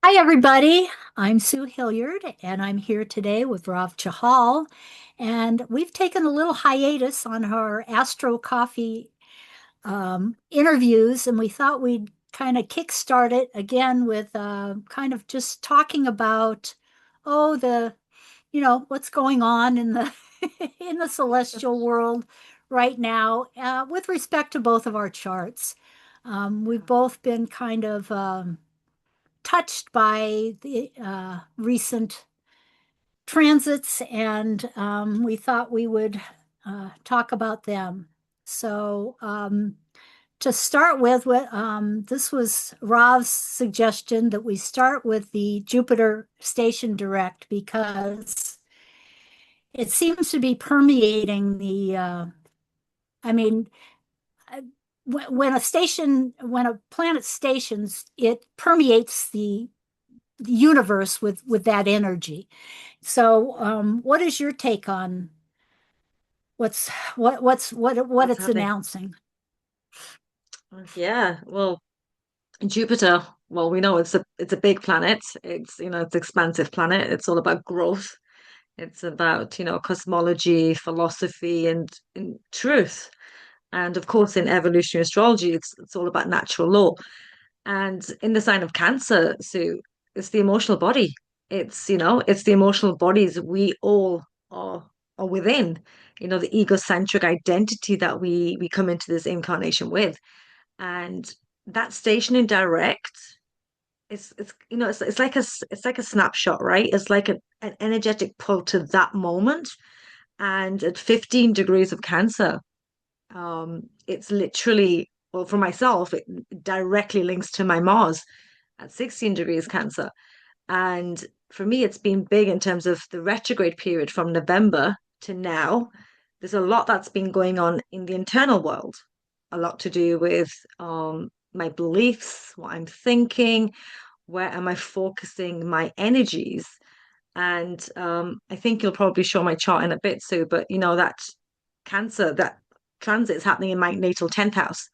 Hi, everybody. I'm Sue Hillyard, and I'm here today with Rav Chahal. And we've taken a little hiatus on our Astro Coffee interviews, and we thought we'd kind of kickstart it again with kind of just talking about, oh, what's going on in the in the celestial world right now, with respect to both of our charts. We've both been kind of touched by the recent transits, and we thought we would talk about them. So, to start with, this was Rav's suggestion that we start with the Jupiter station direct because it seems to be permeating I mean, uh, when a planet stations, it permeates the universe with that energy. So, what is your take on what What's it's happening? announcing? Yeah, well, Jupiter, well, we know it's a big planet. It's expansive planet. It's all about growth. It's about, cosmology, philosophy, and truth. And of course, in evolutionary astrology, it's all about natural law. And in the sign of Cancer, Sue, it's the emotional body. It's the emotional bodies we all are are within. The egocentric identity that we come into this incarnation with. And that station in direct it's like a snapshot, right? It's like an energetic pull to that moment. And at 15 degrees of Cancer, it's literally, well, for myself, it directly links to my Mars at 16 degrees Cancer. And for me, it's been big in terms of the retrograde period from November to now. There's a lot that's been going on in the internal world, a lot to do with my beliefs, what I'm thinking, where am I focusing my energies. And I think you'll probably show my chart in a bit, Sue, but that Cancer, that transit is happening in my natal 10th house,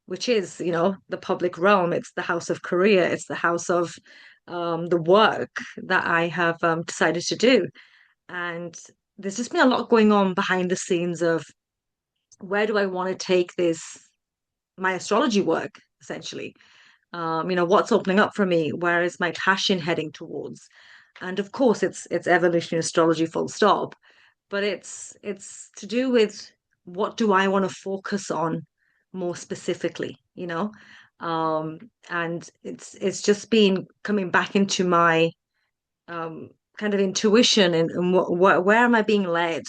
which is, the public realm. It's the house of career. It's the house of the work that I have decided to do. And there's just been a lot going on behind the scenes of where do I want to take my astrology work, essentially. What's opening up for me? Where is my passion heading towards? And of course, it's evolutionary astrology, full stop. But it's to do with what do I want to focus on more specifically, Um, and it's just been coming back into my um kind of intuition and where am I being led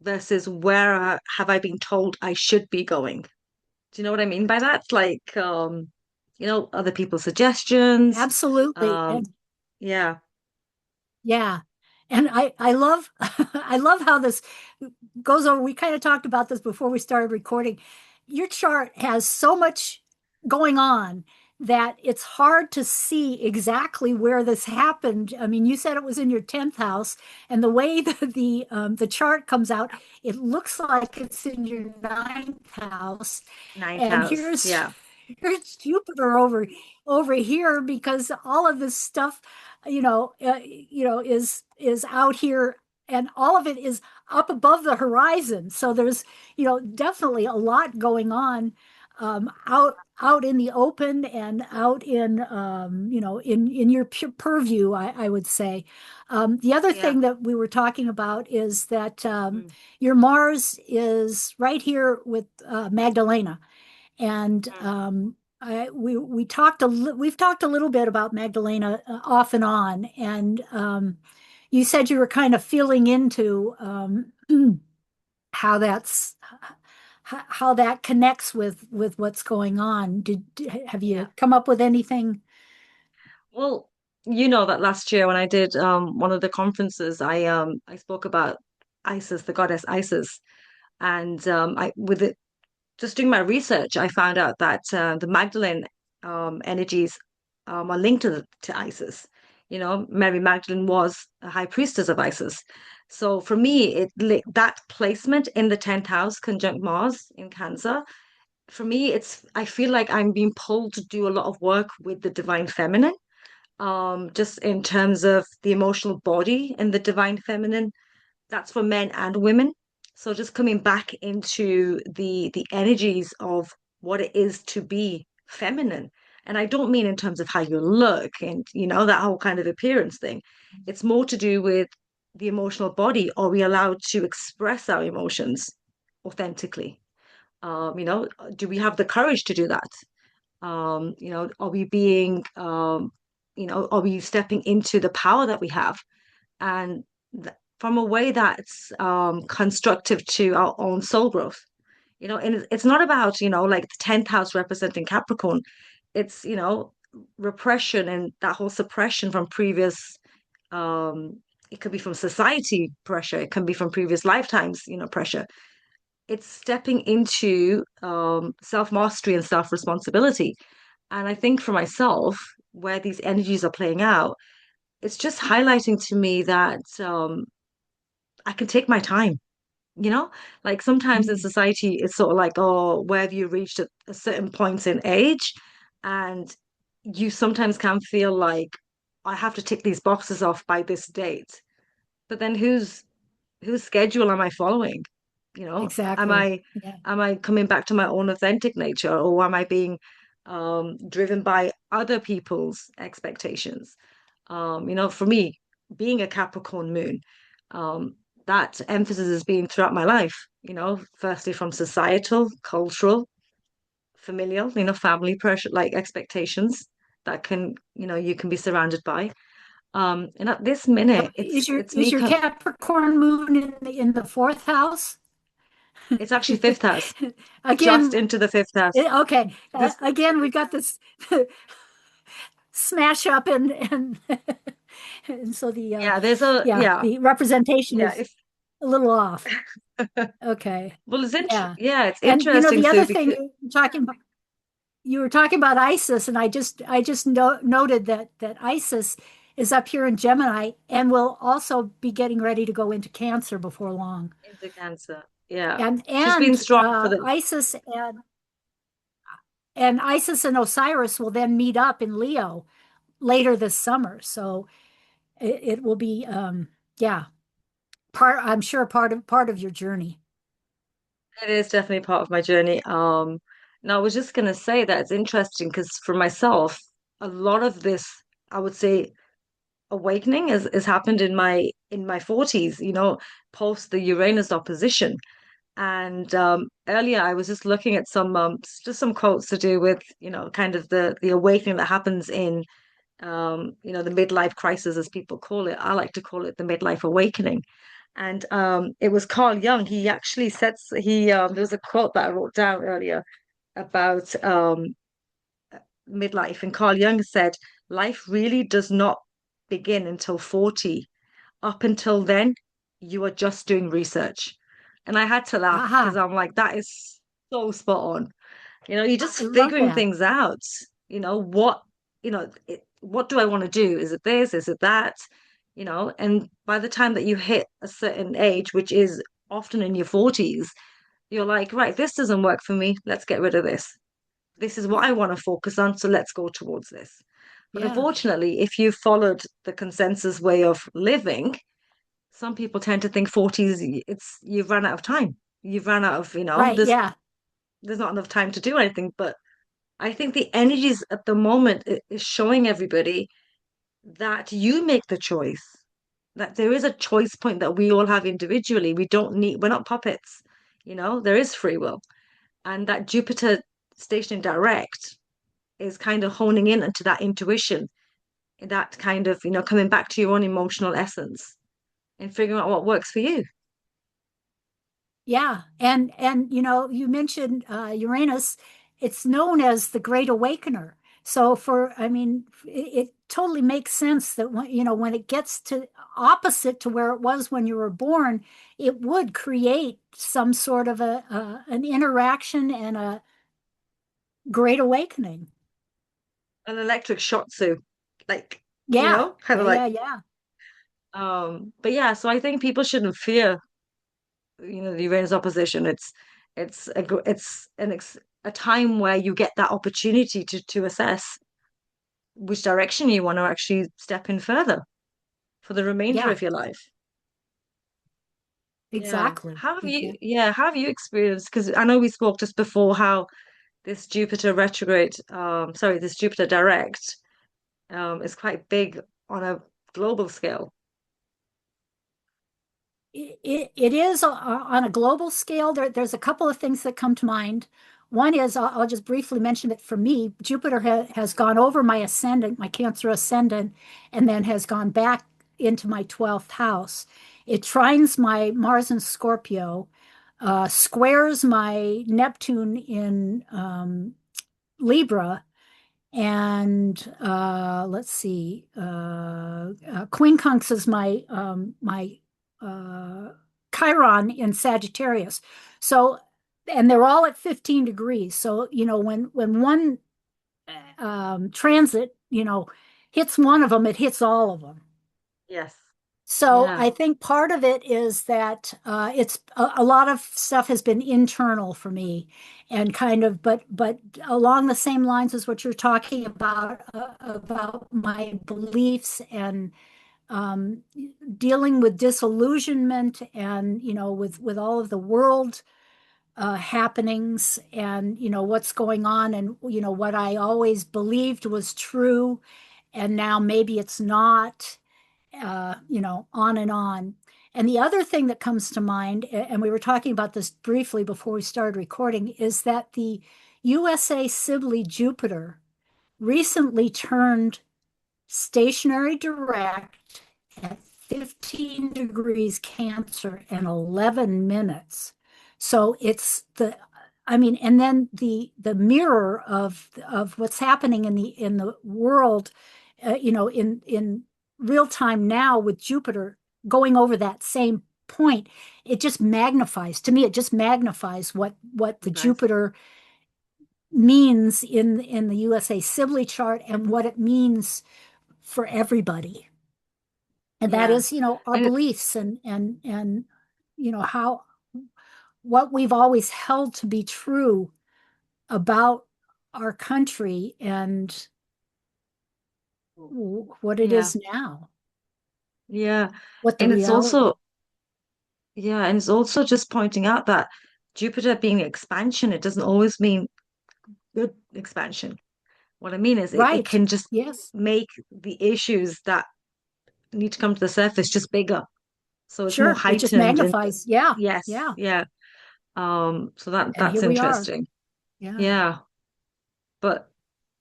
versus where have I been told I should be going. Do you know what I mean by that? Like, other people's suggestions. Absolutely, Um, and yeah, yeah, and I love I love how this goes over. We kind of talked about this before we started recording. Your chart has so much going on that it's hard to see exactly where this happened. I mean, you said it was in your 10th house, and the way that the chart comes out, it looks like it's in your ninth house. ninth And house. Yeah, here's Jupiter over here because all of this stuff, is out here, and all of it is up above the horizon. So there's, definitely a lot going on out in the open and out in in your purview, I would say. The other yeah. thing that we were talking about is that Mm, your Mars is right here with Magdalena, and mm. we've talked a little bit about Magdalena off and on, and you said you were kind of feeling into how that's how that connects with what's going on. Have you Yeah. come up with anything? Well, you know that last year when I did one of the conferences, I spoke about Isis, the goddess Isis, and I with it just doing my research, I found out that the Magdalene energies are linked to Isis. Mary Magdalene was a high priestess of Isis. So for me, that placement in the 10th house, conjunct Mars in Cancer, for me, I feel like I'm being pulled to do a lot of work with the divine feminine. just in terms of the emotional body and the divine feminine. That's for men and women. So just coming back into the energies of what it is to be feminine. And I don't mean in terms of how you look and that whole kind of appearance thing. It's more to do with the emotional body. Are we allowed to express our emotions authentically? Do we have the courage to do that? Are we being are we stepping into the power that we have? And from a way that's constructive to our own soul growth. And it's not about, like the 10th house representing Capricorn. It's, repression and that whole suppression from previous, it could be from society pressure, it can be from previous lifetimes, pressure. It's stepping into self-mastery and self-responsibility. And I think for myself, where these energies are playing out, it's just highlighting to me that I can take my time, you know? Like sometimes in Mm, society, it's sort of like, oh, where have you reached at a certain point in age? And you sometimes can feel like I have to tick these boxes off by this date. But then whose schedule am I following? Am exactly. I Yeah. am I coming back to my own authentic nature, or am I being driven by other people's expectations? For me, being a Capricorn moon, um, that emphasis has been throughout my life, firstly from societal, cultural, familial, family pressure, like expectations that you can be surrounded by. And at this minute, Is your it's is me, your Capricorn moon in the fourth house? it's actually fifth house, just Again, into the fifth house. okay. This, Again, we've got this smash up and and so yeah, there's a, yeah, the representation yeah, is if, a little off. Okay. well, Yeah. yeah, it's And interesting the too other thing because you were talking about Isis, and I just noted that Isis is up here in Gemini and will also be getting ready to go into Cancer before long. into Cancer, yeah, And she's been strong for the, Isis and Osiris will then meet up in Leo later this summer. So it will be yeah, part I'm sure part of your journey. it is definitely part of my journey. Now I was just gonna say that it's interesting because for myself, a lot of this, I would say, awakening has happened in my 40s, post the Uranus opposition. And earlier I was just looking at just some quotes to do with, kind of the awakening that happens in the midlife crisis, as people call it. I like to call it the midlife awakening. And it was Carl Jung. He actually there was a quote that I wrote down earlier about midlife, and Carl Jung said, "Life really does not begin until 40. Up until then, you are just doing research." And I had to laugh because Aha, I'm like, that is so spot on. You're I just love figuring that. things out. What do I want to do? Is it this? Is it that? And by the time that you hit a certain age, which is often in your 40s, you're like, right, this doesn't work for me. Let's get rid of this. This is what I want to focus on, so let's go towards this. But Yeah, unfortunately, if you followed the consensus way of living, some people tend to think 40s, you've run out of time. You've run out of, right. Yeah, there's not enough time to do anything. But I think the energies at the moment is showing everybody that you make the choice, that there is a choice point that we all have individually. We're not puppets, there is free will. And that Jupiter station in direct is kind of honing in into that intuition, that kind of, coming back to your own emotional essence and figuring out what works for you. yeah. And you mentioned Uranus. It's known as the Great Awakener. So I mean, it totally makes sense that when it gets to opposite to where it was when you were born, it would create some sort of an interaction and a great awakening. An electric shotsu, like, Yeah, kind yeah, of like, yeah, yeah. but yeah, so I think people shouldn't fear, the Uranus opposition. It's a time where you get that opportunity to assess. which direction you want to actually step in further for the remainder Yeah, of your life. Yeah. exactly. How have you experienced? Because I know we spoke just before how this Jupiter retrograde, this Jupiter direct, is quite big on a global scale. It is on a global scale. There's a couple of things that come to mind. One is, I'll just briefly mention it for me. Jupiter has gone over my ascendant, my Cancer ascendant, and then has gone back into my 12th house. It trines my Mars in Scorpio, squares my Neptune in Libra, and let's see, quincunx is my uh, Chiron in Sagittarius. So, and they're all at 15 degrees. So, when one transit, hits one of them, it hits all of them. Yes. So Yeah. I think part of it is that it's a lot of stuff has been internal for me, and kind of, but along the same lines as what you're talking about my beliefs and um, dealing with disillusionment, and with all of the world happenings, and what's going on, and what I always believed was true, and now maybe it's not, on and on. And the other thing that comes to mind, and we were talking about this briefly before we started recording, is that the USA Sibley Jupiter recently turned stationary direct at 15 degrees Cancer in 11 minutes. So I mean, and then the mirror of what's happening in the world, in real time now with Jupiter going over that same point, it just magnifies, to me, it just magnifies what the Right. Jupiter means in the USA Sibley chart, and what it means for everybody. And that Yeah. is, our And beliefs, and how what we've always held to be true about our country, and what it yeah. is now, Yeah. what the And it's reality. also and it's also just pointing out that Jupiter being expansion, it doesn't always mean good expansion. What I mean is it Right. can just Yes. make the issues that need to come to the surface just bigger. So it's more Sure. It just heightened and magnifies. Yeah. yes, Yeah. yeah. So And that's here we are. interesting. Yeah. Yeah. But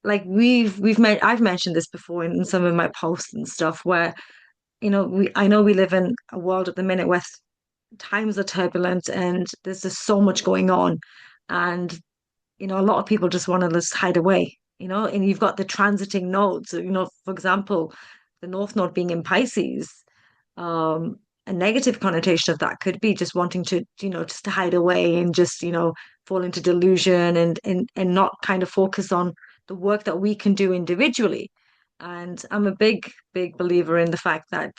like I've mentioned this before in some of my posts and stuff where, I know we live in a world at the minute where times are turbulent and there's just so much going on. And, a lot of people just want to just hide away, and you've got the transiting nodes. So, for example, the North Node being in Pisces, um, a negative connotation of that could be just wanting to, just to hide away and just, fall into delusion and not kind of focus on the work that we can do individually. And I'm a big, big believer in the fact that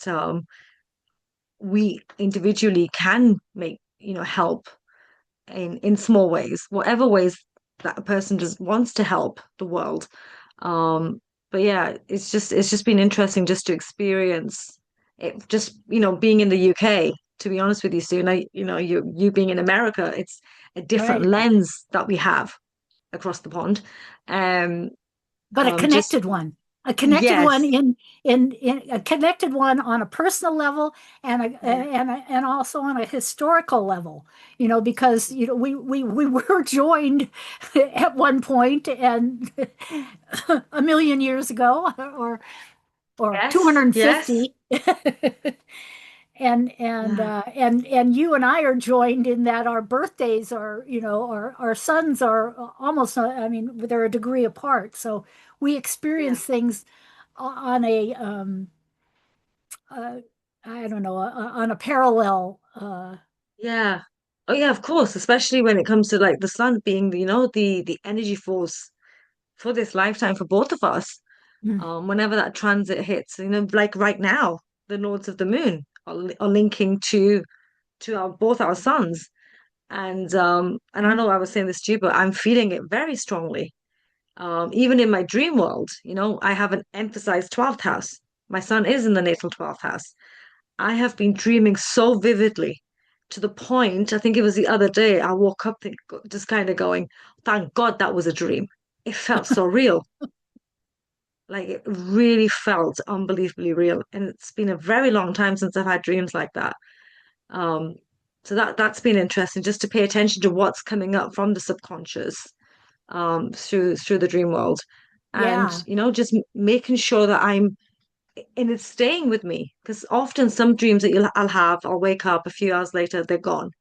we individually can make, help in small ways, whatever ways that a person just wants to help the world. But yeah, it's just been interesting just to experience it, just being in the UK. To be honest with you, Sue, and you being in America, it's a different Right. lens that we have across the pond. Um, But a just connected one, a connected one yes, in a connected one on a personal level, yeah, and also on a historical level, because we were joined at one point, and a million years ago, or yes, yes, 250. yeah, And you and I are joined in that our birthdays are, our sons are almost, I mean, they're a degree apart. So we yeah, experience things on uh, I don't know, on a parallel. yeah. Oh yeah, of course, especially when it comes to like the sun being, the energy force for this lifetime for both of us. Mm. Whenever that transit hits, like right now, the nodes of the moon are linking to our both our suns. And I Yeah. know I was saying this to you, but I'm feeling it very strongly. Even in my dream world, I have an emphasized 12th house. My son is in the natal 12th house. I have been dreaming so vividly to the point, I think it was the other day, I woke up just kind of going, thank God that was a dream. It felt so real. Like it really felt unbelievably real. And it's been a very long time since I've had dreams like that. Um, so that's been interesting just to pay attention to what's coming up from the subconscious through the dream world. And, Yeah. just making sure that and it's staying with me because often some dreams that I'll have, I'll wake up a few hours later, they're gone.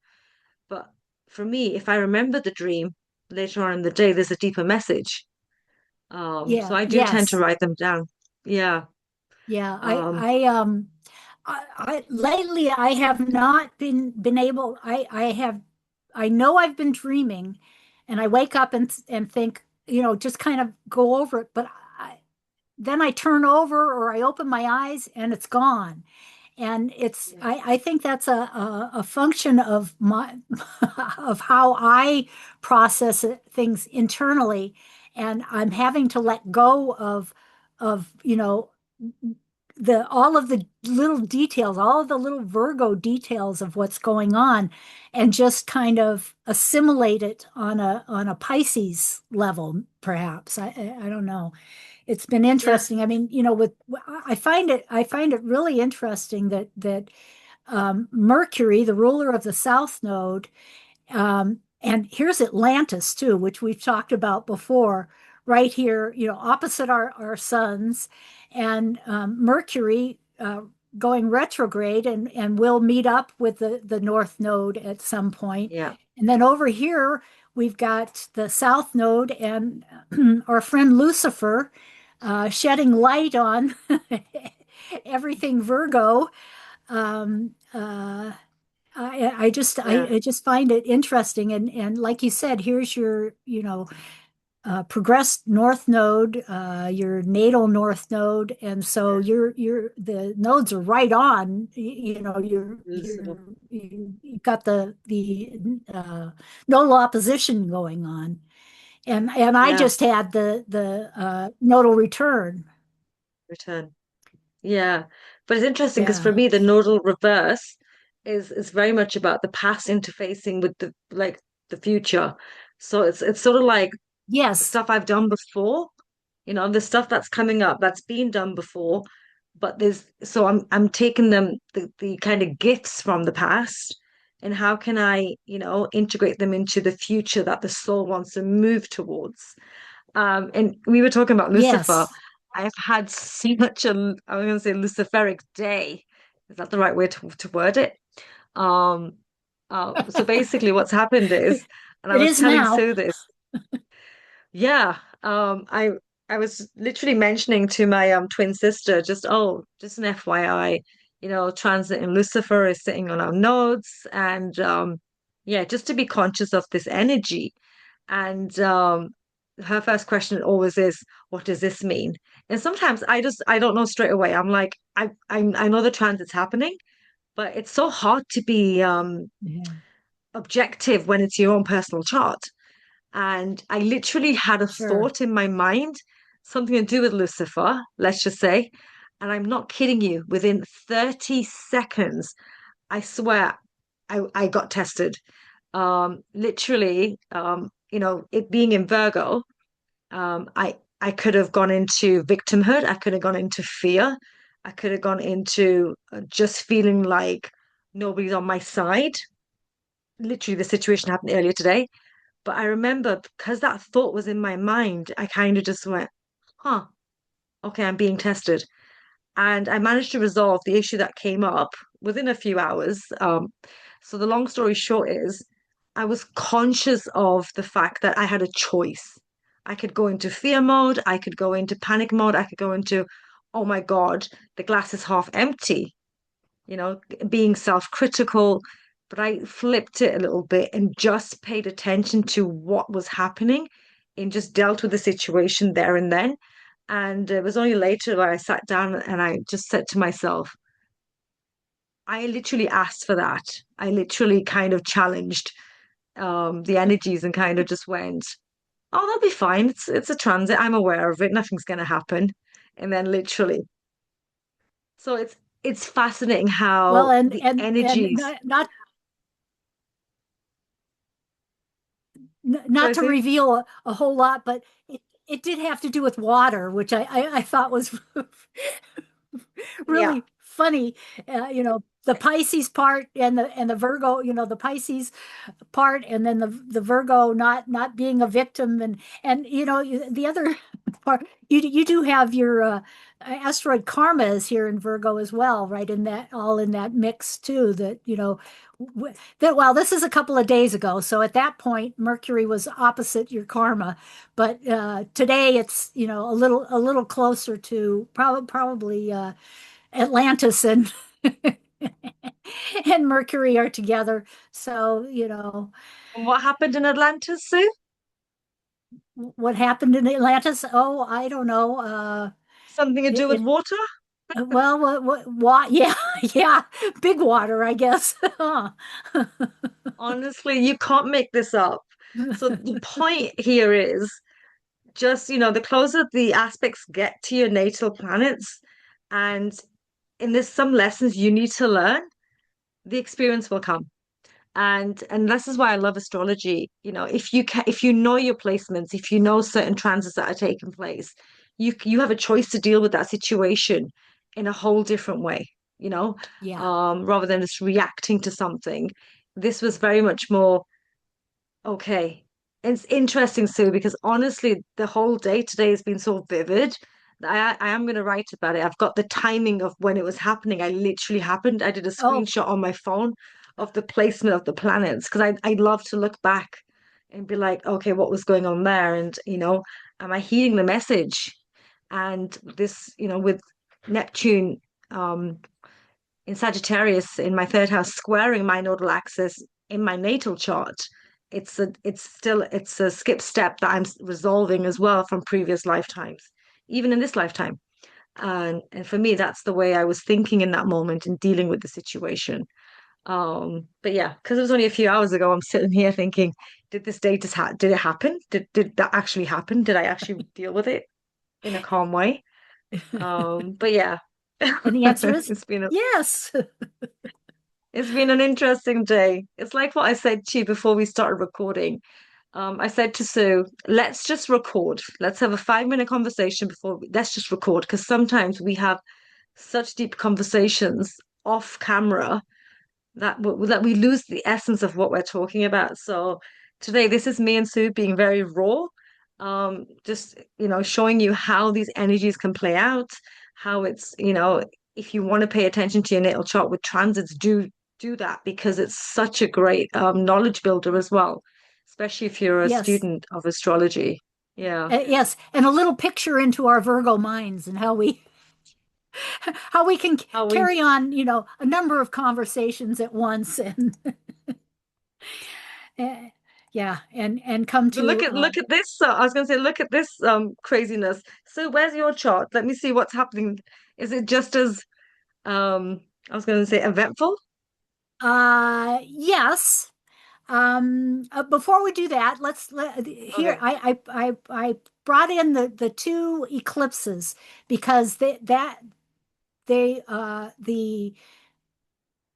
But for me, if I remember the dream later on in the day, there's a deeper message. So Yeah. I do tend to Yes. write them down. Yeah. Yeah. Um, Lately I have not been able, I know I've been dreaming and I wake up and think, just kind of go over it, but then I turn over or I open my eyes and it's gone. And yeah. I think that's a function of of how I process things internally. And I'm having to let go of, all of the little details, all of the little Virgo details of what's going on, and just kind of assimilate it on a Pisces level, perhaps. I don't know. It's been Yeah. interesting. I mean, I find it really interesting that Mercury, the ruler of the South Node, and here's Atlantis too, which we've talked about before, right here, opposite our suns, and Mercury going retrograde, and we'll meet up with the North Node at some point. Yeah. And then over here, we've got the South Node and our friend Lucifer shedding light on everything Virgo. Um, uh, Yeah. I just find it interesting, and like you said, here's your progressed north node, your natal north node, and so Yeah. the nodes are right on. Lucifer. You've got the nodal opposition going on, and I Yeah. just had the nodal return. Return. Yeah. But it's interesting because for Yeah. me, the nodal reverse is very much about the past interfacing with the future. So it's sort of like Yes. stuff I've done before, the stuff that's coming up that's been done before, but I'm taking the kind of gifts from the past and how can I, integrate them into the future that the soul wants to move towards. And we were talking about Lucifer. Yes. I've had such I was going to say Luciferic day. Is that the right way to word it? Um, so basically what's happened is, and I It was is telling now. Sue this, yeah, I was literally mentioning to my twin sister, just an FYI, transit in Lucifer is sitting on our nodes, and yeah, just to be conscious of this energy. And her first question always is, "What does this mean?" And sometimes I don't know straight away. I'm like, I know the transit's happening, but it's so hard to be Yeah, objective when it's your own personal chart. And I literally had a sure. thought in my mind, something to do with Lucifer, let's just say. And I'm not kidding you, within 30 seconds, I swear I got tested. Literally, it being in Virgo, I could have gone into victimhood, I could have gone into fear, I could have gone into just feeling like nobody's on my side. Literally, the situation happened earlier today. But I remember because that thought was in my mind, I kind of just went, huh, okay, I'm being tested. And I managed to resolve the issue that came up within a few hours. So the long story short is I was conscious of the fact that I had a choice. I could go into fear mode, I could go into panic mode, I could go into, oh my God, the glass is half empty, being self-critical. But I flipped it a little bit and just paid attention to what was happening and just dealt with the situation there and then. And it was only later where I sat down and I just said to myself, I literally asked for that. I literally kind of challenged the energies and kind of just went, oh, that'll be fine. It's a transit. I'm aware of it. Nothing's going to happen. And then literally, so it's fascinating Well, how the and energies. not Sorry, to Sue. reveal a whole lot, but it did have to do with water, which I thought was Yeah. really funny. The Pisces part and the Virgo, the Pisces part, and then the Virgo not being a victim, and the other part. You do have your asteroid karma is here in Virgo as well, right? In that all in that mix too. That that well, this is a couple of days ago, so at that point Mercury was opposite your karma, but today it's a little closer to probably Atlantis and and Mercury are together. So, And what happened in Atlantis, Sue? what happened in Atlantis? Oh, I don't know. Something to do with It water? well, what, yeah, yeah, big water, I guess. Honestly, you can't make this up. So the point here is just, the closer the aspects get to your natal planets, and there's some lessons you need to learn, the experience will come. And this is why I love astrology. If you know your placements, if you know certain transits that are taking place, you have a choice to deal with that situation in a whole different way, Yeah. rather than just reacting to something. This was very much more okay. It's interesting, Sue, because honestly, the whole day today has been so vivid that I am going to write about it. I've got the timing of when it was happening. I literally happened. I did a Oh, screenshot on my phone of the placement of the planets because I love to look back and be like, okay, what was going on there? And, am I hearing the message? And this, with Neptune, um, in Sagittarius in my third house squaring my nodal axis in my natal chart, it's a skip step that I'm resolving as well from previous lifetimes, even in this lifetime. And for me, that's the way I was thinking in that moment and dealing with the situation. But yeah, because it was only a few hours ago, I'm sitting here thinking, did it happen? Did that actually happen? Did I actually deal with it in a calm way? But yeah, and the answer is it's been a yes. It's been an interesting day. It's like what I said to you before we started recording. I said to Sue, let's just record. Let's have a 5-minute conversation let's just record because sometimes we have such deep conversations off camera that we lose the essence of what we're talking about. So today, this is me and Sue being very raw, just showing you how these energies can play out, how if you want to pay attention to your natal chart with transits, do that because it's such a great knowledge builder as well, especially if you're a Yes. student of astrology. Yeah. Yes, and a little picture into our Virgo minds and how we can How we carry on, a number of conversations at once and eh, yeah, and come But look to at look at this. I was going to say, look at this craziness. So where's your chart? Let me see what's happening. Is it just as I was going to say eventful? yes. Before we do that, here Okay. I brought in the two eclipses because the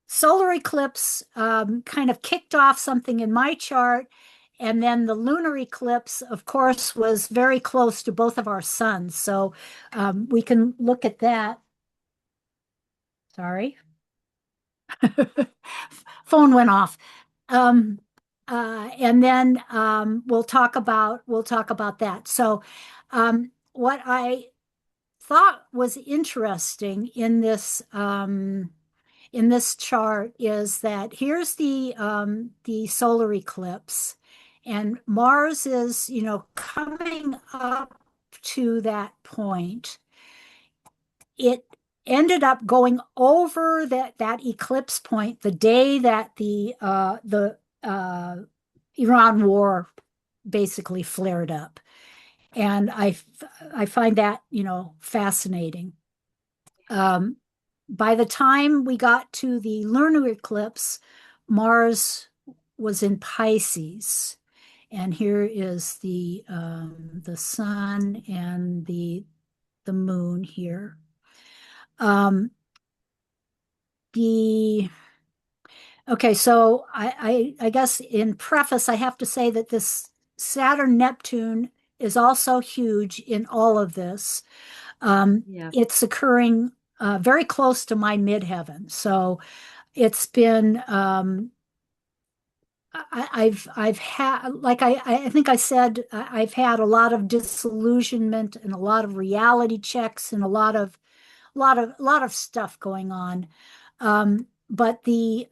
solar eclipse kind of kicked off something in my chart, and then the lunar eclipse, of course, was very close to both of our suns. So we can look at that. Sorry, phone went off. Um, and then we'll talk about that. So, what I thought was interesting in this chart is that here's the solar eclipse, and Mars is coming up to that point. It ended up going over that eclipse point the day that the Iran war basically flared up, and I find that fascinating. Um, by the time we got to the lunar eclipse, Mars was in Pisces. and here is the sun and the moon here. Um, the Okay, so I guess in preface, I have to say that this Saturn Neptune is also huge in all of this. Yeah. It's occurring very close to my midheaven. So it's been I've had, like I think I said, I've had a lot of disillusionment and a lot of reality checks and a lot of stuff going on. But the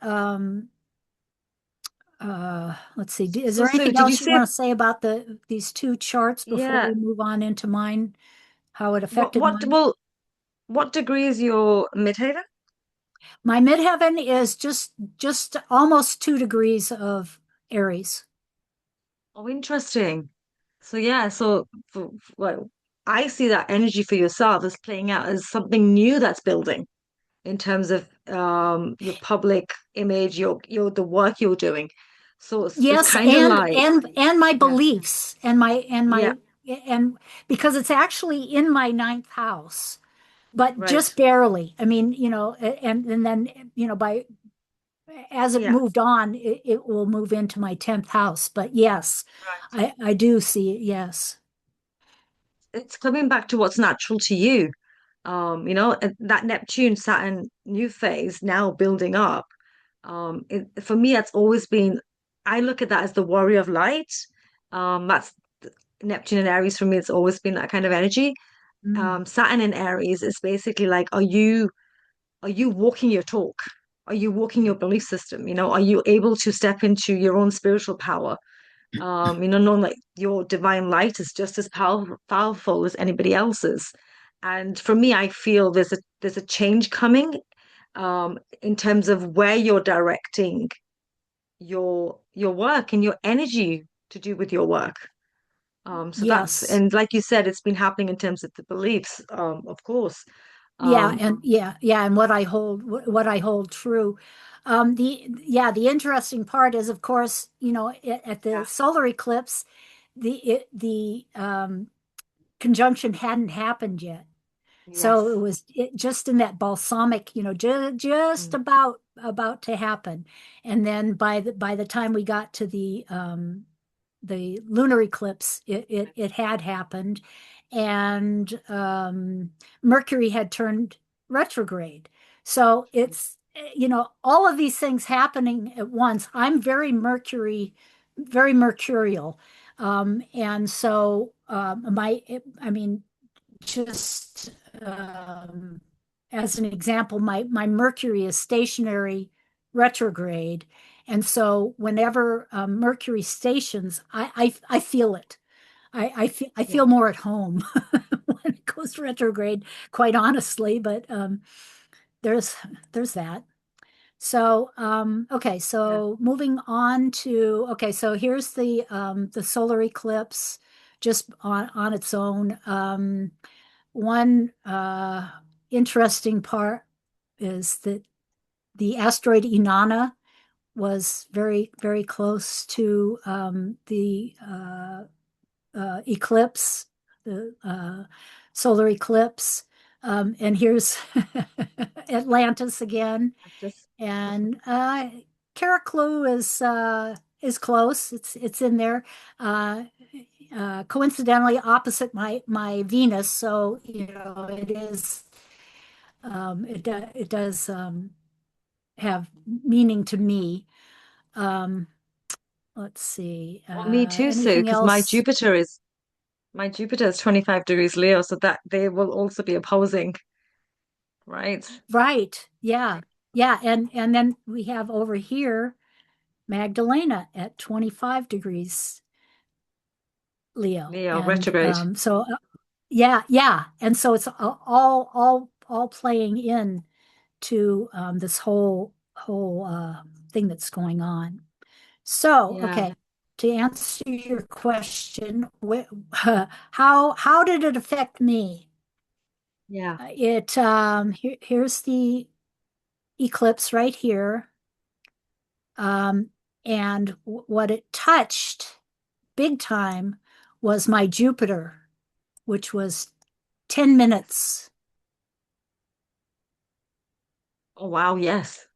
let's see. Is So, there Sue, anything did you else you say, want to say about these two charts before yeah, we move on into mine? How it what, affected what, mine? well, what degree is your midhaven? My midheaven is just almost 2 degrees of Aries. Oh, interesting. So, yeah, so, well, I see that energy for yourself as playing out as something new that's building in terms of your public image, the work you're doing. So it's Yes, kind of like, and my yeah, beliefs yeah, and because it's actually in my ninth house, but right, just barely. I mean, and then by as it yeah, moved on, it will move into my 10th house. But yes, right. I do see it. Yes. It's coming back to what's natural to you. And that Neptune Saturn new phase now building up. For me, that's always been, I look at that as the warrior of light. That's Neptune and Aries for me. It's always been that kind of energy. Mm. Saturn in Aries is basically like, are you walking your talk? Are you walking your belief system? Are you able to step into your own spiritual power? Knowing that your divine light is just as powerful as anybody else's. And for me, I feel there's a change coming in terms of where you're directing your work and your energy to do with your work. So that's, Yes. and like you said, it's been happening in terms of the beliefs, of course. Yeah, Um, and and what I hold true. The interesting part is, of course, at the yeah, solar eclipse, the conjunction hadn't happened yet. So yes. just in that balsamic, just Mm, about to happen. And then by the time we got to the lunar eclipse, it had happened, and Mercury had turned retrograde. So it's all of these things happening at once. I'm very mercurial, and so I mean, just as an example, my Mercury is stationary retrograde, and so whenever Mercury stations, I feel it. I yeah, feel more at home when it goes retrograde, quite honestly. But there's there's that. So okay, yeah, so moving on to okay, so here's the solar eclipse just on its own. One interesting part is that the asteroid Inanna was very close to the eclipse, the solar eclipse. And here's Atlantis again. just And Caraclu is close. It's in there. Uh, Coincidentally opposite my Venus, so it is it does have meaning to me. Um, let's see. well, me too, Sue, Anything because else? my Jupiter is 25 degrees Leo, so that they will also be opposing, right? Right. Yeah. Yeah. And then we have over here Magdalena at 25 degrees Leo. Leo And retrograde. yeah. And so it's all playing in to this whole thing that's going on. So, Yeah, okay, to answer your question, how did it affect me? yeah, Here's the eclipse right here, and what it touched. big time was my Jupiter, which was 10 minutes Oh wow, yes.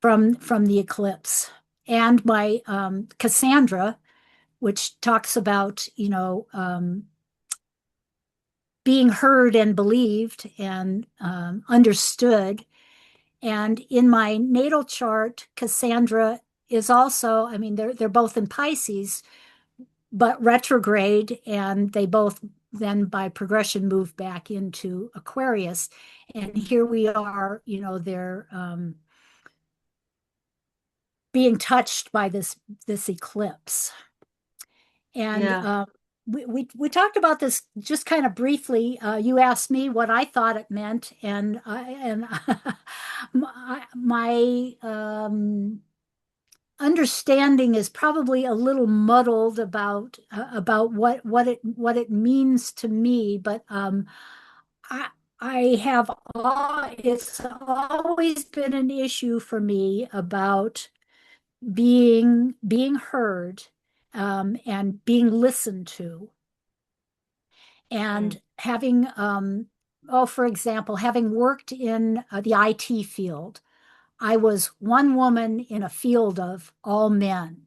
from the eclipse. And my Cassandra, which talks about, being heard and believed and understood. And in my natal chart, Cassandra is also, I mean, they're both in Pisces, but retrograde, and they both then by progression move back into Aquarius. And here we are, they're being touched by this eclipse. And Yeah. we talked about this just kind of briefly. You asked me what I thought it meant, and my understanding is probably a little muddled about what it means to me. But I I have it's always been an issue for me about being heard, and being listened to, Mm, and having oh, for example, having worked in the IT field, I was one woman in a field of all men,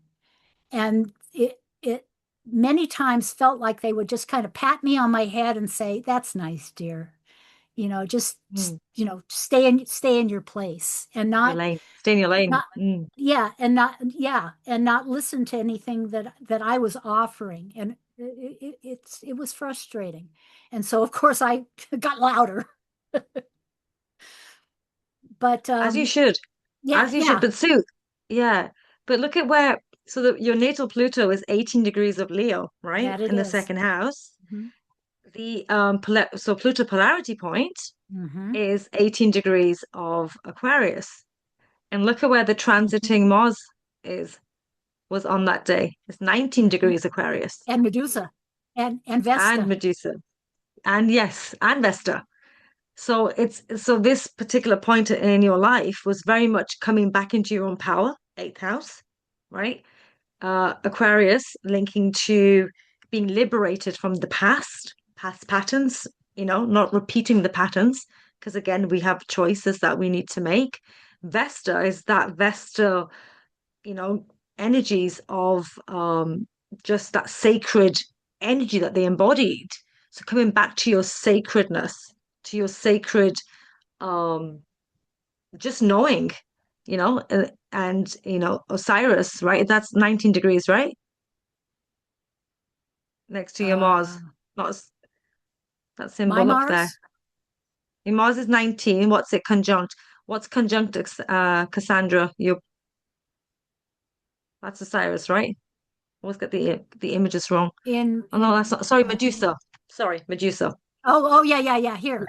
and it many times felt like they would just kind of pat me on my head and say, "That's nice, dear. Just mm. stay in your place," and Your lane. Stay in your lane. not Mm. and not listen to anything that I was offering. And it was frustrating. And so of course I got louder. But As you should. yeah, As you should. yeah, But Sue, yeah. But look at where, so your natal Pluto is 18 degrees of Leo, right? that it In the is. second house. Mm-hmm. The so Pluto polarity point Mm-hmm. is 18 degrees of Aquarius. And look at where the Mm-hmm. transiting Mars is was on that day. It's 19 Mm-hmm. degrees Aquarius. And Medusa and And Vesta. Medusa. And yes, and Vesta. So so this particular point in your life was very much coming back into your own power, eighth house, right? Aquarius linking to being liberated from the past patterns, not repeating the patterns, because again, we have choices that we need to make. Vesta is that Vesta, you know, energies of just that sacred energy that they embodied. So coming back to your sacredness, to your sacred um just knowing, Osiris, right? That's 19 degrees, right? Next to your Mars. uh Not that my symbol up there. Mars Your Mars is 19. What's it conjunct? What's conjunct Cassandra? That's Osiris, right? Always get the images wrong. Oh no, that's in not. Sorry, Medusa. Sorry, Medusa. oh, yeah, yeah, yeah, here.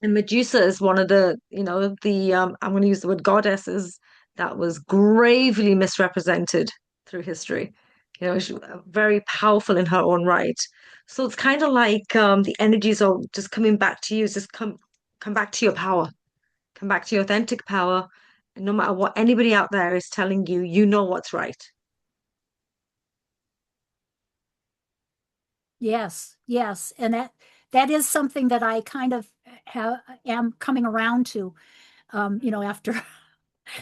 And Medusa is one of the I'm going to use the word goddesses that was gravely misrepresented through history. She's very powerful in her own right. So it's kind of like the energies are just coming back to you. It's just come back to your power, come back to your authentic power. And no matter what anybody out there is telling you, you know what's right. Yes, yes, and that is something that I kind of am coming around to. After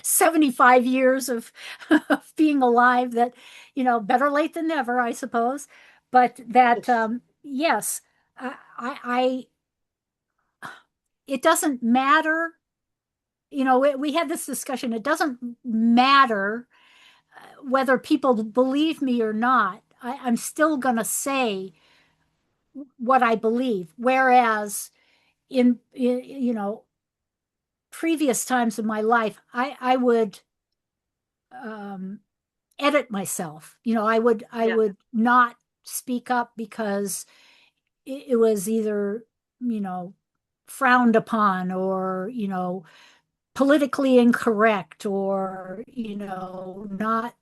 75 years of being alive, that better late than never, I suppose. But that Yes. yes, I it doesn't matter. We had this discussion. It doesn't matter whether people believe me or not. I'm still going to say what I believe. Whereas in previous times in my life, I would um, edit myself. I Yeah. would not speak up because it was either frowned upon, or politically incorrect, or not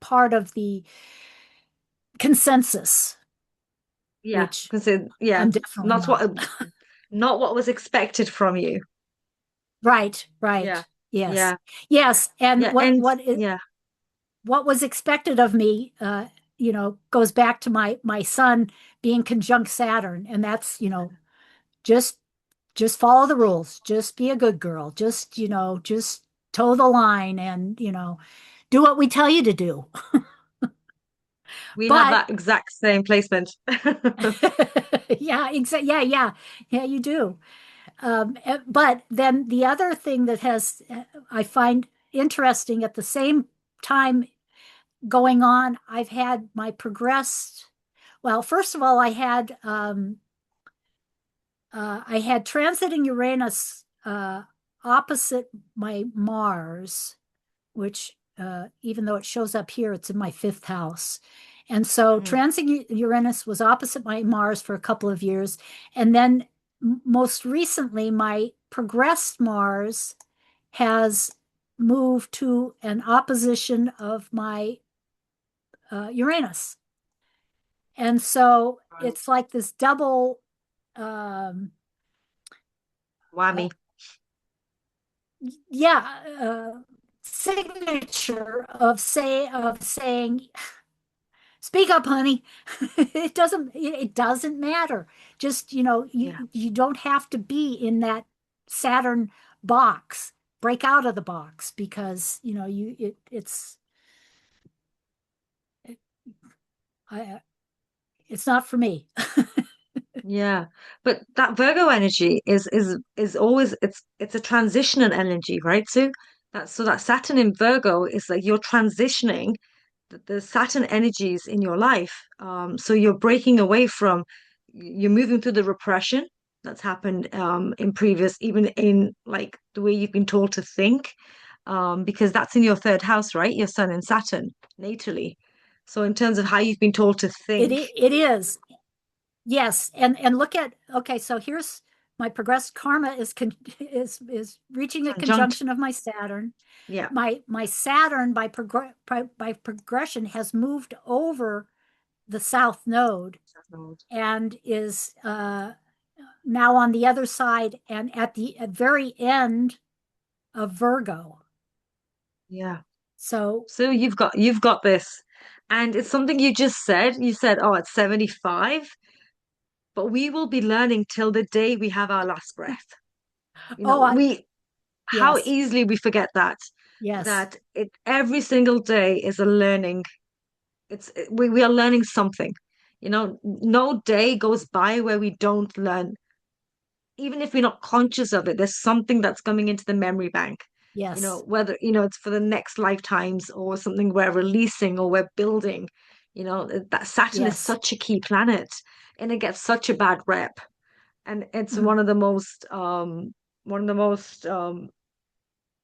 part of the consensus, Yeah. which Because yeah, I'm definitely not not. what was expected from you. Right, Yeah. right. Yes. Yeah. Yes. And Yeah. what And what is yeah. what was expected of me, goes back to my son being conjunct Saturn, and that's, just just follow the rules, just be a good girl, just toe the line, and do what we tell you to do. We have But that exact same placement. yeah, yeah, you do. But then the other thing that has I find interesting at the same time going on, I've had my progressed. Well, first of all, I had transiting Uranus opposite my Mars, which even though it shows up here, it's in my fifth house. And so Mhm. transiting Uranus was opposite my Mars for a couple of years. And then most recently, my progressed Mars has moved to an opposition of my Uranus. And so Right. it's like this double, um, uh, Whammy. yeah, signature of saying, "Speak up, honey." It doesn't matter. Just Yeah. you don't have to be in that Saturn box. Break out of the box because it, it's not for me. Yeah. But that Virgo energy is always it's a transitional energy, right? So that Saturn in Virgo is like you're transitioning the Saturn energies in your life. So you're breaking away from, you're moving through the repression that's happened in previous, even in like the way you've been told to think, because that's in your third house, right? Your Sun and Saturn natally. So in terms of how you've been told to think, It is. Yes, and look at, okay, so here's my progressed karma is reaching a conjunct, conjunction of my Saturn. yeah, My Saturn by progression has moved over the south node and is now on the other side and at the very end of Virgo. yeah. So, So you've got this, and it's something you just said. You said, "Oh, it's 75," but we will be learning till the day we have our last breath. oh, We how yes, easily we forget that yes, that it every single day is a learning. We are learning something. No day goes by where we don't learn. Even if we're not conscious of it, there's something that's coming into the memory bank. yes, Whether, it's for the next lifetimes or something we're releasing or we're building. That Saturn is yes. such a key planet and it gets such a bad rep. And it's Mhm. one of the most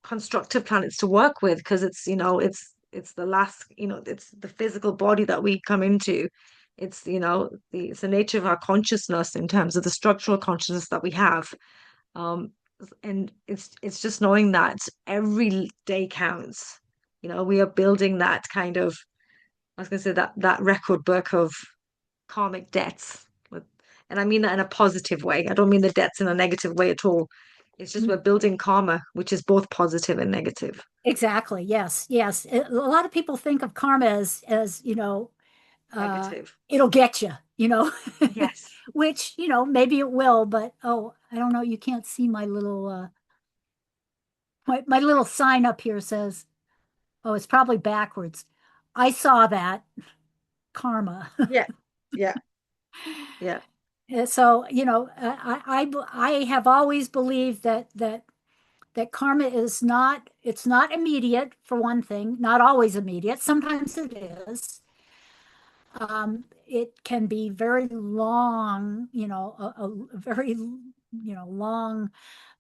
constructive planets to work with because it's the last, it's the physical body that we come into. It's the nature of our consciousness in terms of the structural consciousness that we have. um and it's just knowing that every day counts. We are building that kind of, I was going to say, that record book of karmic debts. And I mean that in a positive way. I don't mean the debts in a negative way at all. It's just we're building karma, which is both positive and negative. Exactly. Yes. Yes. A lot of people think of karma as uh, Negative. it'll get you, Yes. which, maybe it will, but oh, I don't know. You can't see my little sign up here says, oh, it's probably backwards. I saw that karma. Yeah. Yeah. Yeah. So, I have always believed that karma it's not immediate for one thing, not always immediate. Sometimes it is. It can be very long, a very, long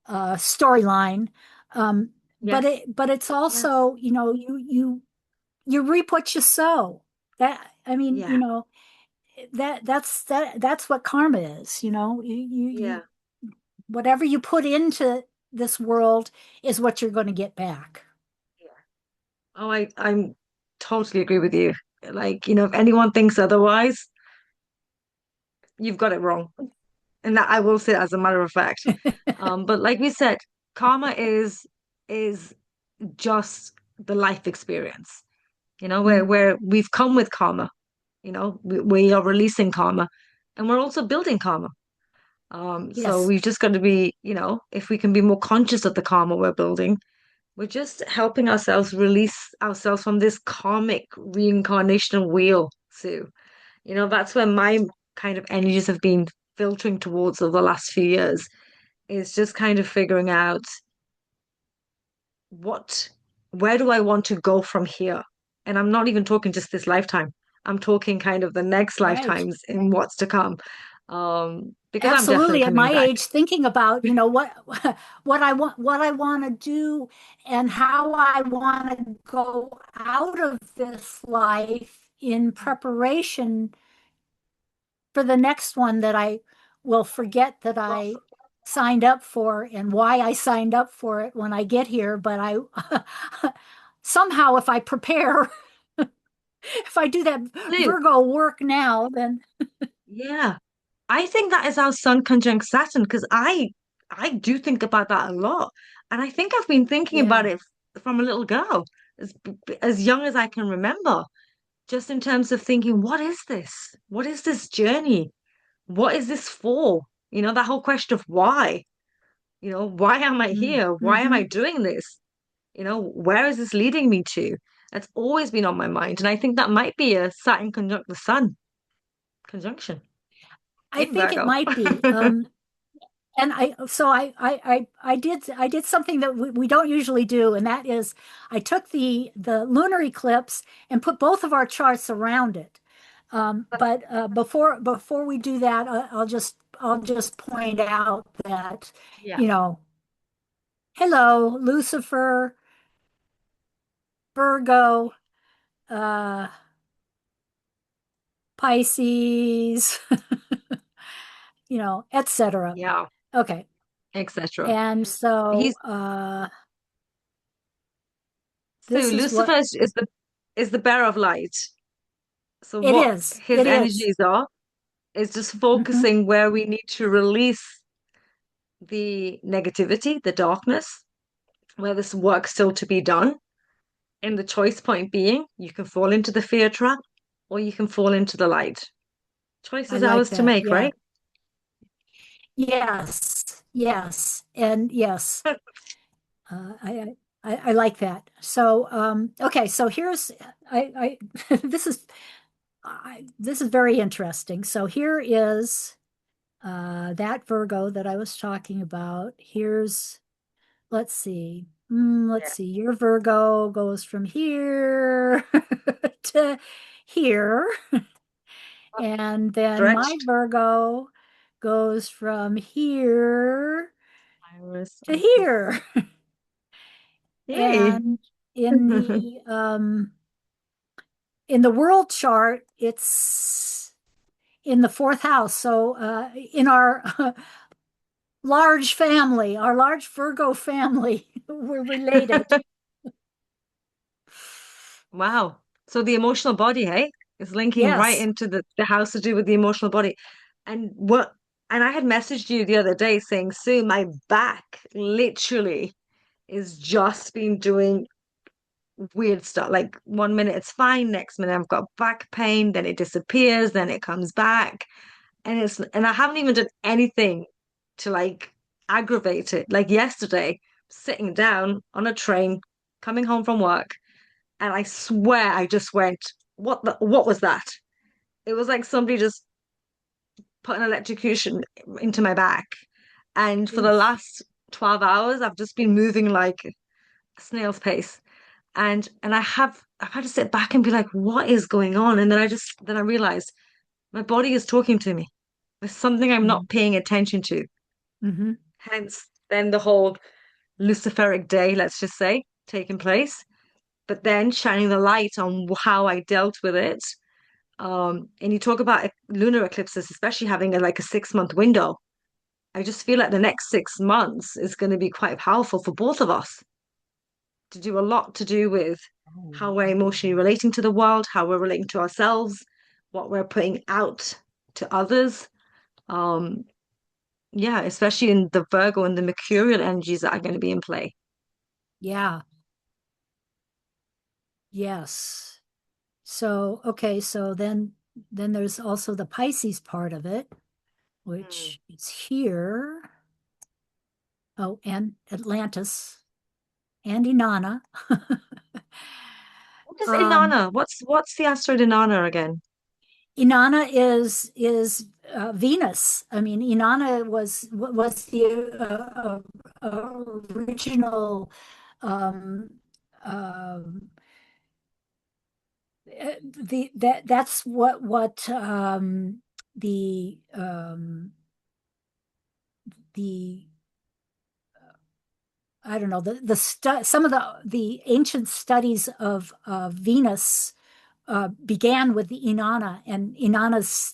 storyline. But Yes. it's Yes. also, you reap what you sow. That, I mean, Yeah. that's what karma is, Yeah. whatever you put into this world is what you're going to get back. Yeah. Oh, I'm totally agree with you. Like, if anyone thinks otherwise, you've got it wrong. And that I will say as a matter of fact. But like we said, karma is just the life experience. Mm. where we've come with karma. We are releasing karma, and we're also building karma. So Yes, we've just got to be, if we can be more conscious of the karma we're building, we're just helping ourselves release ourselves from this karmic reincarnational wheel, Sue. That's where my kind of energies have been filtering towards over the last few years, is just kind of figuring out what, where do I want to go from here? And I'm not even talking just this lifetime. I'm talking kind of the next right. lifetimes and what's to come. Because I'm definitely Absolutely. At coming my back. age, thinking about, what I want to do and how I want to go out of this life in preparation for the next one that I will forget that I signed up for and why I signed up for it when I get here. But I somehow, if I prepare, if I do that Sue, Virgo work now, then yeah. I think that is our sun conjunct Saturn because I do think about that a lot. And I think I've been thinking about yeah. it from a little girl, as young as I can remember, just in terms of thinking, what is this? What is this journey? What is this for? That whole question of why. Why am I here? Why am I Mm-hmm. doing this? Where is this leading me to? That's always been on my mind. And I think that might be a Saturn conjunct the sun conjunction I in think it Virgo. might be. And I did something that we don't usually do, and that is I took the lunar eclipse and put both of our charts around it. But before we do that, I'll just point out that, Yeah. you know, hello, Lucifer, Virgo, uh, Pisces, etc. Yeah, Okay. etc. And so He's so this is Lucifer what is the bearer of light. So it what is. his It is. energies are is just Hmm. focusing where we need to release the negativity, the darkness, where this work's still to be done. And the choice point being you can fall into the fear trap or you can fall into the light. Choice I is like ours to that. make, Yeah. right? Yes. Yes. And yes. I like that. So okay, so here's this is this is very interesting. So here is that Virgo that I was talking about. Here's let's see. Let's Yeah. see. Your Virgo goes from here to here. And then my Stretched. Virgo goes from here Iris. to here. Yay. And in the world chart, it's in the fourth house. So in our large family, our large Virgo family, we're related. Wow. So the emotional body, hey, is linking right Yes. into the house to do with the emotional body. And what and I had messaged you the other day saying, Sue, my back literally is just been doing weird stuff. Like 1 minute it's fine, next minute I've got back pain, then it disappears, then it comes back. And I haven't even done anything to like aggravate it. Like yesterday, sitting down on a train, coming home from work. And I swear I just went, what was that? It was like somebody just put an electrocution into my back. And for the Oof. last 12 hours, I've just been moving like a snail's pace. And I've had to sit back and be like, what is going on? And then I realized my body is talking to me. There's something I'm not paying attention to. Mm-hmm. Hence then the whole Luciferic day, let's just say, taking place. But then shining the light on how I dealt with it. And you talk about lunar eclipses, especially having like a 6 month window. I just feel like the next 6 months is going to be quite powerful for both of us to do a lot to do with how we're emotionally relating to the world, how we're relating to ourselves, what we're putting out to others. Um, yeah, especially in the Virgo and the Mercurial energies that are going to be in play. Yeah. Yes. So, okay, so then there's also the Pisces part of it, Hmm. which is here. Oh, and Atlantis and Inanna. What is Um, Inanna? What's the asteroid Inanna again? Inanna is Venus. I mean, Inanna was the original um, um, the that's what the I don't know some of the ancient studies of Venus began with the Inanna and Inanna's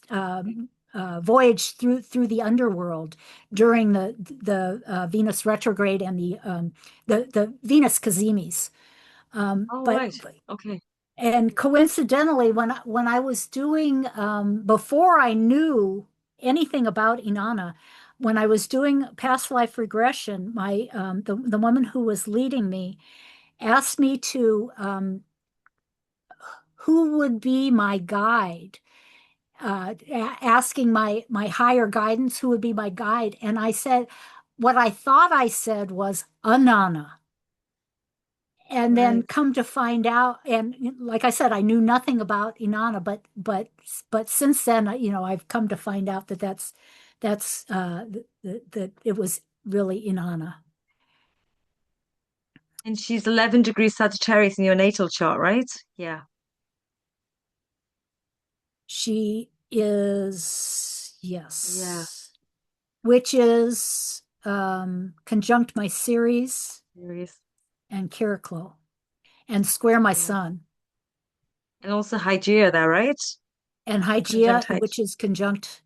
voyage through the underworld during the Venus retrograde and the Venus Cazimis. Oh, But right. Okay. and coincidentally, when I was doing before I knew anything about Inanna, when I was doing past life regression, my the woman who was leading me asked me to who would be my guide, asking my higher guidance who would be my guide, and I said what I thought I said was Anana. And then Right. come to find out, and like I said, I knew nothing about Inanna, but since then, I've come to find out that that it was really Inanna. And she's 11 degrees Sagittarius in your natal chart, right? Yeah. She is, Yeah. yes, which is conjunct my Ceres Aries. and Kiriklo and square my Yeah. sun And also Hygeia there, right? and Conjunct Hygeia, Hygeia. which is conjunct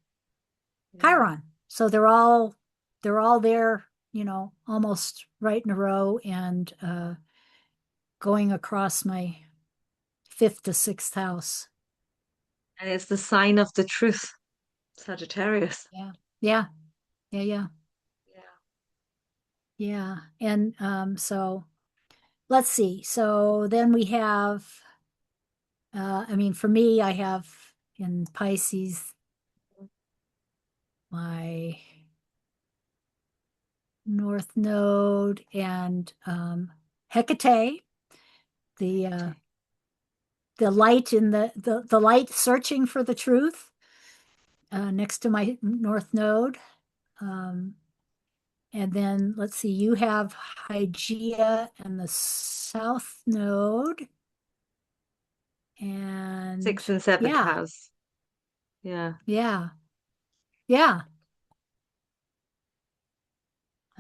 Yeah. Chiron. So they're all there, almost right in a row and going across my fifth to sixth house. And it's the sign of the truth, Sagittarius. Yeah. Yeah. Yeah. Yeah. Yeah. Yeah. And so let's see. So then we have I mean for me I have in Pisces my North Node and Hecate, the uh, Hecate. the light in the light searching for the truth next to my North Node. Um, and then let's see, you have Hygeia and the South Node. And Sixth and seventh yeah, house. Yeah. yeah, yeah.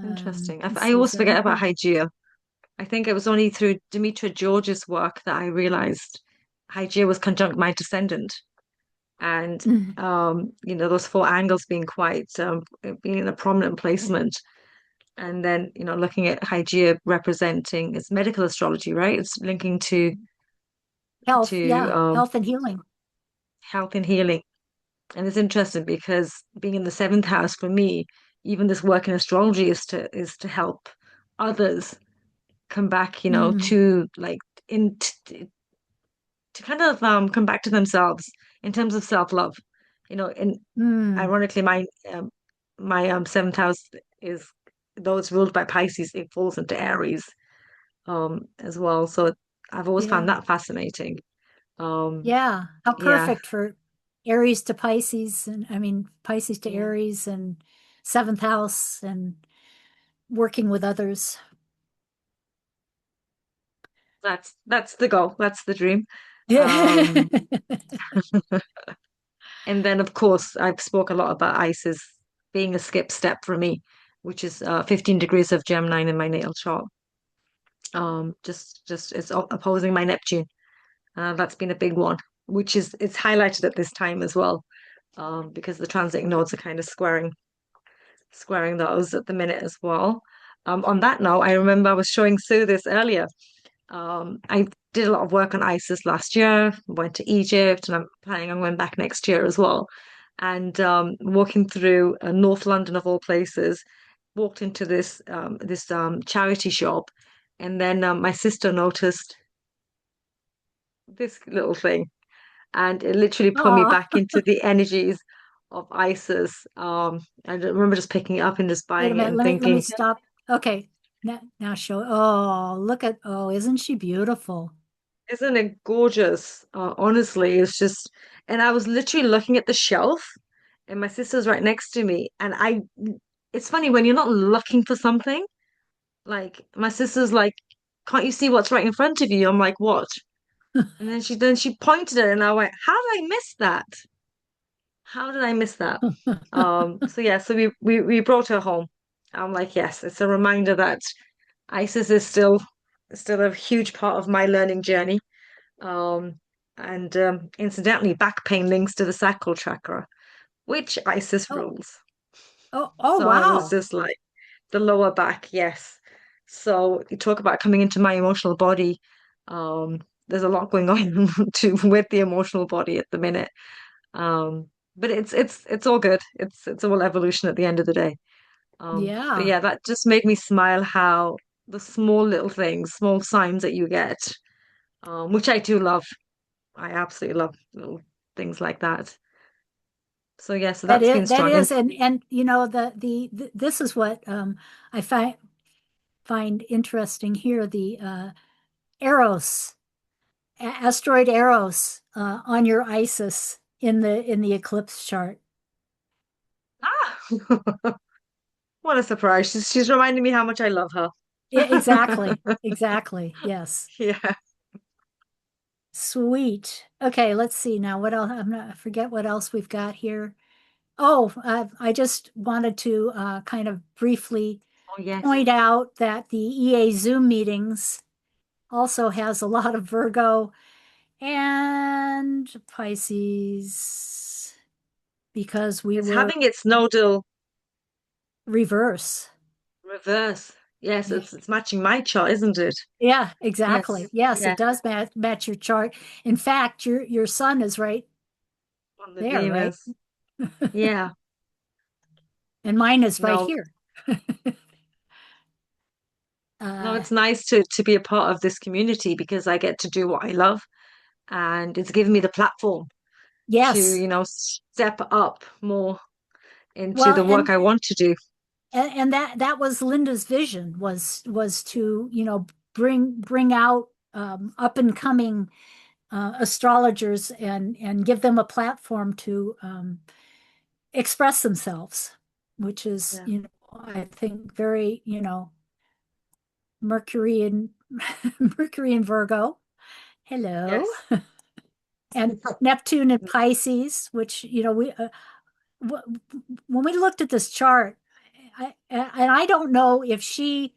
Interesting. I Let's see, is always there forget about anything? Hygeia. I think it was only through Demetra George's work that I realized Hygeia was conjunct my descendant. And Mm, those four angles being quite being in a prominent placement. And then, looking at Hygeia representing it's medical astrology, right? It's linking health, to yeah, health and healing. health and healing. And it's interesting because being in the seventh house for me, even this work in astrology is to help others come back, Mm, to like in to kind of come back to themselves in terms of self-love. And mm, ironically, my seventh house is though it's ruled by Pisces, it falls into Aries as well. So I've always found yeah. that fascinating. Um, Yeah, how yeah, perfect for Aries to Pisces, and I mean Pisces to yeah. Aries and seventh house and working with others. That's the goal. That's the dream. Yeah. Um, and then of course I've spoke a lot about Isis being a skip step for me, which is 15 degrees of Gemini in my natal chart. Just it's opposing my Neptune. That's been a big one, which is it's highlighted at this time as well, because the transit nodes are kind of squaring those at the minute as well. On that note, I remember I was showing Sue this earlier. I did a lot of work on ISIS last year, went to Egypt, and I'm planning on going back next year as well. And walking through North London of all places, walked into this charity shop, and then my sister noticed this little thing. and it literally put me Oh, back into the energies of Isis. And I remember just picking it up and just wait a buying it minute. and Let me thinking, stop. Okay. Now show. Oh, look at. Oh, isn't she beautiful? isn't it gorgeous? Honestly, it's just, and I was literally looking at the shelf, and my sister's right next to me, and it's funny when you're not looking for something. Like my sister's like, "Can't you see what's right in front of you?" I'm like, "What?" And then she pointed at it, and I went, "How did I miss that? How did I miss that?" So yeah, so we brought her home. I'm like, yes, it's a reminder that ISIS is still a huge part of my learning journey. Um, and incidentally, back pain links to the sacral chakra, which ISIS Oh, rules. oh, So I was wow. just like the lower back, yes. So you talk about coming into my emotional body. There's a lot going on with the emotional body at the minute. But it's all good. It's all evolution at the end of the day. But Yeah, yeah, that just made me smile how the small little things, small signs that you get, which I do love. I absolutely love little things like that. So yeah, so that's been that strong. And is, and you know this is what I find interesting here. The Eros, asteroid Eros, on your Isis in the eclipse chart. ah, what a surprise! She's reminding me how much I love her. Exactly, exactly. Yes. Yeah. Sweet. Okay, let's see now. What else? I forget what else we've got here. Oh, I just wanted to kind of briefly Oh yes. point out that the EA Zoom meetings also has a lot of Virgo and Pisces because we It's were having its nodal reverse. reverse. Yes, Yeah, it's matching my chart, isn't it? yeah, Yes. exactly. Yes, Yeah. it does match your chart. In fact, your sun is right On the there, right? Venus. Yeah. And mine is right No, here. no, Uh, it's nice to be a part of this community because I get to do what I love and it's given me the platform to, yes. step up more into Well, the work I want to do. and that was Linda's vision was to, bring out up and coming astrologers and give them a platform to express themselves, which is, Yeah. I think very, Mercury and Mercury and Virgo. Hello. Yes. And Neptune and Pisces, which, we when we looked at this chart, and I don't know if she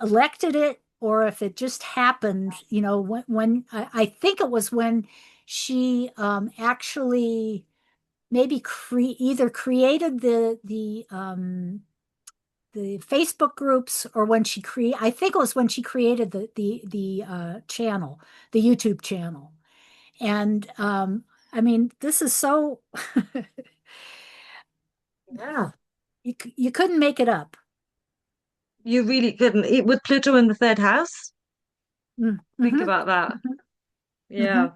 elected it or if it just happened, when I think it was when she actually maybe either created the Facebook groups or when I think it was when she created the channel, the YouTube channel. And I mean, this is so Yeah. you couldn't make it up. You really couldn't. With Pluto in the third house, think Mm-hmm, about that. mm-hmm. Yeah.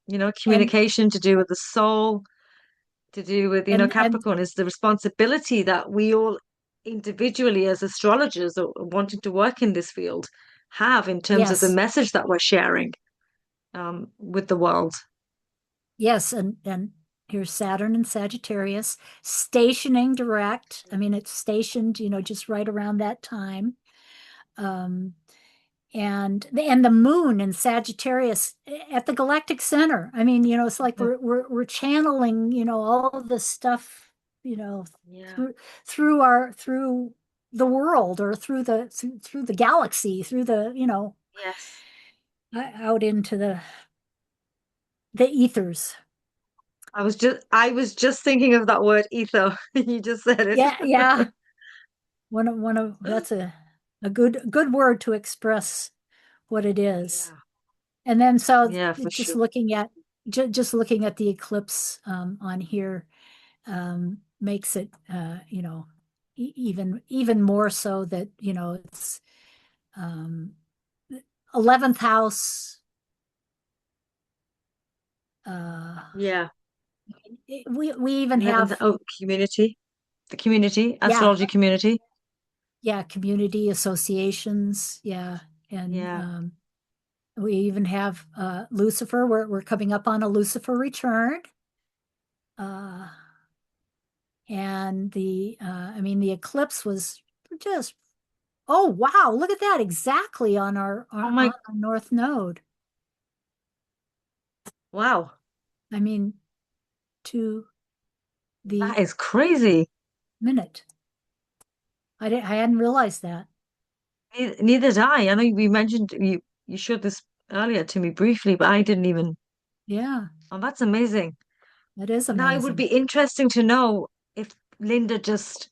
And Communication to do with the soul, to do with, and Capricorn is the responsibility that we all individually as astrologers or wanting to work in this field have in terms of the yes, message that we're sharing with the world. yes, and here's Saturn and Sagittarius stationing direct. I mean, it's stationed, just right around that time. Um, and the moon in Sagittarius at the galactic center. I mean, it's like Mhm. we're channeling, all of this stuff, Yeah. through through the world or through the galaxy, through the, Yes. out into the ethers. I was just thinking of that word ether. You just said it. Yeah, yeah. One of that's a good word to express what it is. Yeah. And then so Yeah, for just sure. looking at just looking at the eclipse on here makes it even more so that it's um, 11th house Uh, Yeah. we even And then have, the community, yeah, astrology community. yeah, community associations, yeah, and Yeah. we even have Lucifer. We're coming up on a Lucifer return. Uh, and I mean, the eclipse was just, oh wow, look at that, exactly on Oh on my, our north node. wow. I mean, to That the is crazy. minute. I hadn't realized that. Neither did I. I know we mentioned you showed this earlier to me briefly, but I didn't even. Yeah, Oh, that's amazing. that is Now it would be amazing. interesting to know if Linda just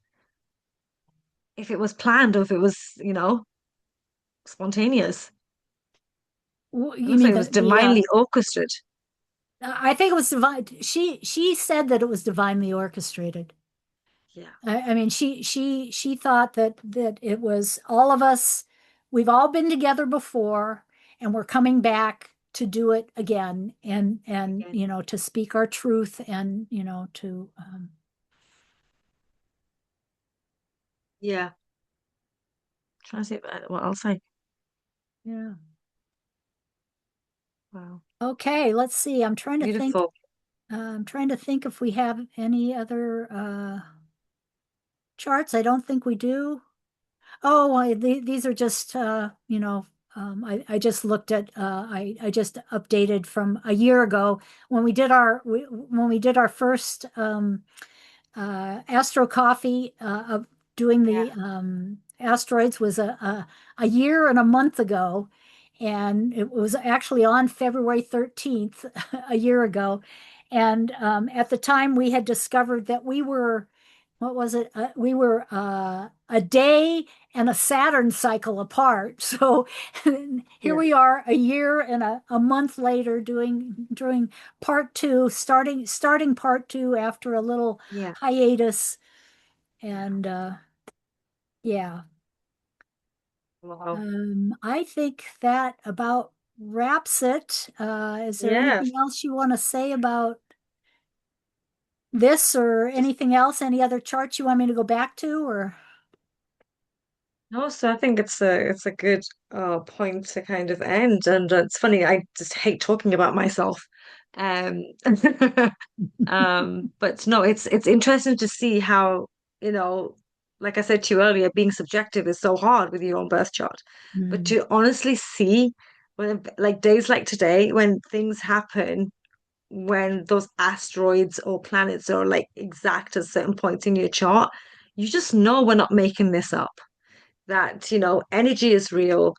if it was planned or if it was, spontaneous. It You looks like mean it was the divinely orchestrated. I think it was divine. She said that it was divinely orchestrated. Yeah. I mean, she thought that it was all of us. We've all been together before, and we're coming back to do it again, and Again. you know, to speak our truth, and you know, to Yeah. Trying to see what else I. yeah. Wow. Okay, let's see. I'm trying to think. Beautiful. I'm trying to think if we have any other charts. I don't think we do. Oh, these are just you know, I just looked at I just updated from a year ago when when we did our first Astro Coffee of doing Yeah. the asteroids was a year and a month ago, and it was actually on February 13th a year ago, and at the time we had discovered that we were what was it? We were a day and a Saturn cycle apart. So here Yeah. we are, a year and a month later, doing part two, starting part two after a little Yeah. hiatus. Yeah. And yeah, Wow. I think that about wraps it. Is there Yeah. anything else you want to say about this or Just anything else? Any other charts you want me to go back to or? no, so I think it's a good point to kind of end. And it's funny, I just hate talking about myself. Um but no, it's interesting to see how, you know, like I said to you earlier, being subjective is so hard with your own birth chart. But Mm, to honestly see when like days like today, when things happen, when those asteroids or planets are like exact at certain points in your chart, you just know we're not making this up. That, energy is real.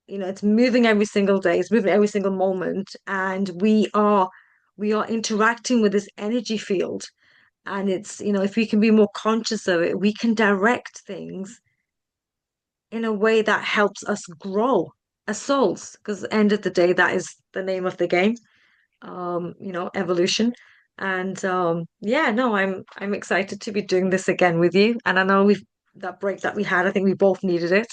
It's moving every single day, it's moving every single moment, and we are interacting with this energy field. And it's, if we can be more conscious of it, we can direct things in a way that helps us grow as souls. Because at the end of the day, that is the name of the game. Evolution. And yeah, no, I'm excited to be doing this again with you. And I know we've that break that we had, I think we both needed it.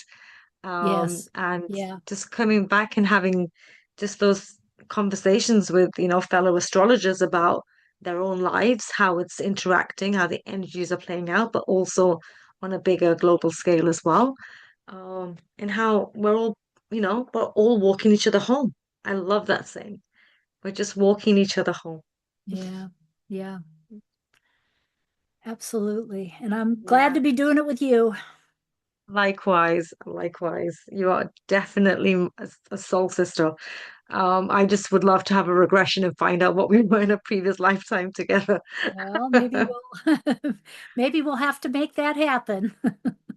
yes. And Yeah. just coming back and having just those conversations with, fellow astrologers about their own lives, how it's interacting, how the energies are playing out, but also on a bigger global scale as well. And how we're all walking each other home. I love that saying. We're just walking each other home. Yeah. Yeah. Absolutely. And I'm glad to Yeah. be doing it with you. Likewise, likewise. You are definitely a soul sister. I just would love to have a regression and find out what we were in a previous lifetime together. Well, maybe we'll maybe we'll have to make that happen.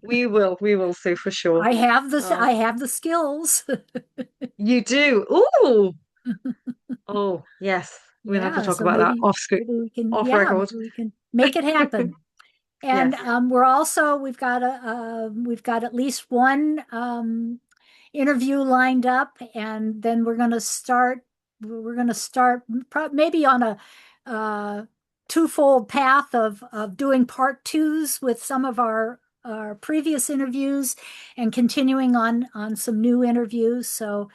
We will see for sure. I Um, have the skills. you do. Ooh. Oh, yes. We'll have to Yeah, talk so about that off script, off record. maybe we can make it happen. And Yes. we're also we've got at least one interview lined up, and then we're going to start maybe on a uh, twofold path of doing part twos with some of our previous interviews and continuing on some new interviews. So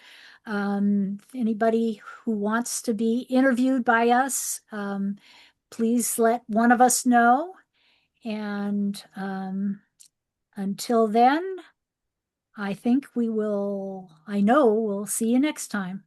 Anybody who wants to be interviewed by us, please let one of us know. And until then, I know we'll see you next time.